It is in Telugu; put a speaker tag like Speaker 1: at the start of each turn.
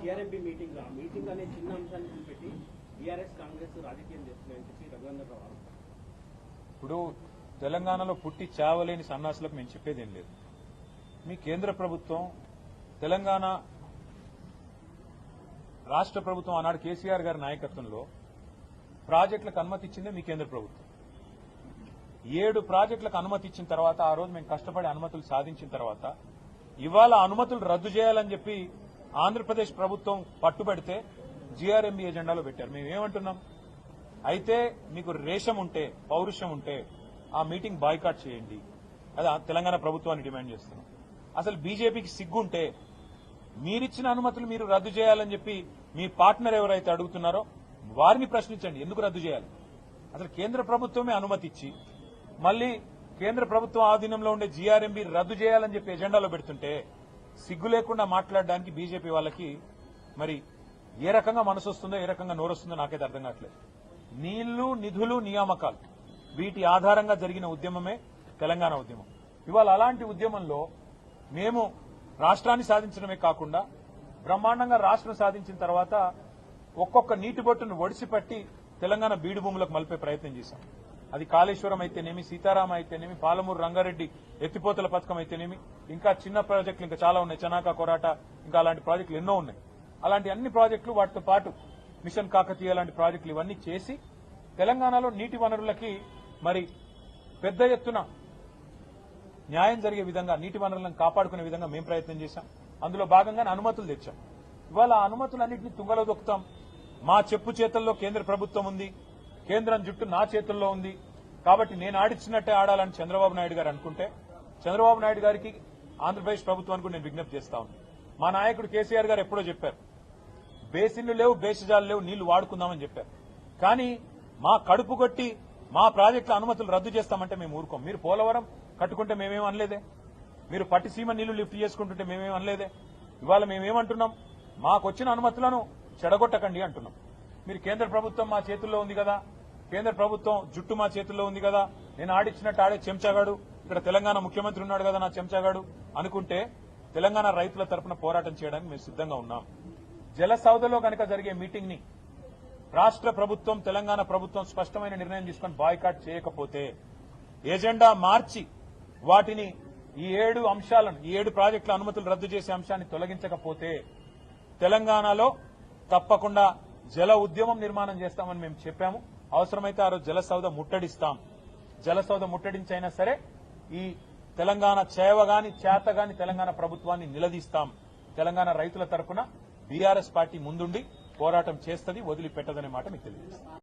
Speaker 1: టీఆర్ఎంపీ మీటింగ్ అనే చిన్న అంశాన్ని పెట్టి టీఆర్ఎస్ కాంగ్రెస్ రాజకీయం చేస్తున్నాయని చెప్పి రఘునందన్ రావు.
Speaker 2: ఇప్పుడు తెలంగాణలో పుట్టి చావలేని సన్నాసులకు మేము చెప్పేదేం లేదు. మీ కేంద్ర ప్రభుత్వం తెలంగాణ రాష్ట్ర ప్రభుత్వం ఆనాడు కేసీఆర్ గారి నాయకత్వంలో ప్రాజెక్టులకు అనుమతి ఇచ్చిందే మీ కేంద్ర ప్రభుత్వం. 7 ప్రాజెక్టులకు అనుమతి ఇచ్చిన తర్వాత ఆ రోజు మేము కష్టపడి అనుమతులు సాధించిన తర్వాత ఇవాళ అనుమతులు రద్దు చేయాలని చెప్పి ఆంధ్రప్రదేశ్ ప్రభుత్వం పట్టుబడితే జీఆర్ఎంబీ ఎజెండాలో పెట్టారు. మేమేమంటున్నాం, అయితే మీకు రేషం ఉంటే పౌరుషం ఉంటే ఆ మీటింగ్ బాయ్కాట్ చేయండి, అది తెలంగాణ ప్రభుత్వాన్ని డిమాండ్ చేస్తున్నాం. అసలు బీజేపీకి సిగ్గుంటే మీరిచ్చిన అనుమతులు మీరు రద్దు చేయాలని చెప్పి మీ పార్ట్నర్ ఎవరైతే అడుగుతున్నారో వారిని ప్రశ్నించండి. ఎందుకు రద్దు చేయాలి? అసలు కేంద్ర ప్రభుత్వమే అనుమతి ఇచ్చి మళ్లీ కేంద్ర ప్రభుత్వం ఆధీనంలో ఉండే జీఆర్ఎంబీ రద్దు చేయాలని చెప్పి ఎజెండాలో పెడుతుంటే సిగ్గు లేకుండా మాట్లాడడానికి బీజేపీ వాళ్ళకి మరి ఏ రకంగా మనసు వస్తుందో ఏ రకంగా నోరొస్తుందో నాకైతే అర్థం కావట్లేదు. నీళ్లు నిధులు నియామకాలు వీటి ఆధారంగా జరిగిన ఉద్యమమే తెలంగాణ ఉద్యమం. ఇవాళ అలాంటి ఉద్యమంలో మేము రాష్ట్రాన్ని సాధించడమే కాకుండా బ్రహ్మాండంగా రాష్ట్రం సాధించిన తర్వాత ఒక్కొక్క నీటి బొట్టును ఒడిసిపట్టి తెలంగాణ బీడు భూములకు మలిపే ప్రయత్నం చేశాం. అది కాళేశ్వరం అయితేనేమి, సీతారామ అయితేనేమి, పాలమూరు రంగారెడ్డి ఎత్తిపోతల పథకం అయితేనేమి, ఇంకా చిన్న ప్రాజెక్టులు ఇంకా చాలా ఉన్నాయి, చనాక కొరాట, ఇంకా అలాంటి ప్రాజెక్టులు ఎన్నో ఉన్నాయి. అలాంటి అన్ని ప్రాజెక్టులు వాటితో పాటు మిషన్ కాకతీయ లాంటి ప్రాజెక్టులు ఇవన్నీ చేసి తెలంగాణలో నీటి వనరులకి మరి పెద్ద ఎత్తున న్యాయం జరిగే విధంగా నీటి వనరులను కాపాడుకునే విధంగా మేము ప్రయత్నం చేశాం. అందులో భాగంగానే అనుమతులు తెచ్చాం. ఇవాళ ఆ అనుమతులన్నింటినీ తుంగలో దొక్కుతాం. మా చెప్పు చేతుల్లో కేంద్ర ప్రభుత్వం ఉంది, కేంద్రం జుట్టు నా చేతుల్లో ఉంది కాబట్టి నేను ఆడిచ్చినట్టే ఆడాలని చంద్రబాబు నాయుడు గారు అనుకుంటే చంద్రబాబు నాయుడు గారికి ఆంధ్రప్రదేశ్ ప్రభుత్వానికి నేను విజ్ఞప్తి చేస్తా ఉన్నాను. మా నాయకుడు కేసీఆర్ గారు ఎప్పుడో చెప్పారు, బేసిన్లు లేవు, బేసిజాలు లేవు, నీళ్లు వాడుకుందామని చెప్పారు. కానీ మా కడుపు కొట్టి మా ప్రాజెక్టుల అనుమతులు రద్దు చేస్తామంటే మేము ఊరుకోం. మీరు పోలవరం కట్టుకుంటే మేమేం అనలేదే, మీరు పట్టిసీమ నీళ్లు లిఫ్ట్ చేసుకుంటుంటే మేమేం అనలేదే. ఇవాళ మేమేమంటున్నాం, మాకొచ్చిన అనుమతులను చెడగొట్టకండి అంటున్నాం. మీరు కేంద్ర ప్రభుత్వం మా చేతుల్లో ఉంది కదా, కేంద్ర ప్రభుత్వం జుట్టు మా చేతుల్లో ఉంది కదా, నేను ఆడిచ్చినట్టు ఆడే చెంచాగాడు, ఇక్కడ తెలంగాణ ముఖ్యమంత్రి ఉన్నాడు కదా నా చెంచాగాడు అనుకుంటే తెలంగాణ రైతుల తరపున పోరాటం చేయడానికి మేము సిద్ధంగా ఉన్నాం. జలసౌదలో కనుక జరిగే మీటింగ్ ని రాష్ట్ర ప్రభుత్వం తెలంగాణ ప్రభుత్వం స్పష్టమైన నిర్ణయం తీసుకుని బాయ్కాట్ చేయకపోతే ఎజెండా మార్చి వాటిని ఈ 7 అంశాలను ఈ 7 ప్రాజెక్టుల అనుమతులు రద్దు చేసే అంశాన్ని తొలగించకపోతే తెలంగాణలో తప్పకుండా జల ఉద్యమం నిర్మాణం చేస్తామని మేము చెప్పాము. అవసరమైతే ఆ రోజు జలసౌద ముట్టడిస్తాం. జలసౌద ముట్టడించైనా సరే ఈ తెలంగాణ చేవగాని చేతగాని తెలంగాణ ప్రభుత్వాన్ని నిలదీస్తాం. తెలంగాణ రైతుల తరపున బీఆర్ఎస్ పార్టీ ముందుండి పోరాటం చేస్తుంది, వదిలిపెట్టదనే మాట మీకు తెలియజేస్తాం.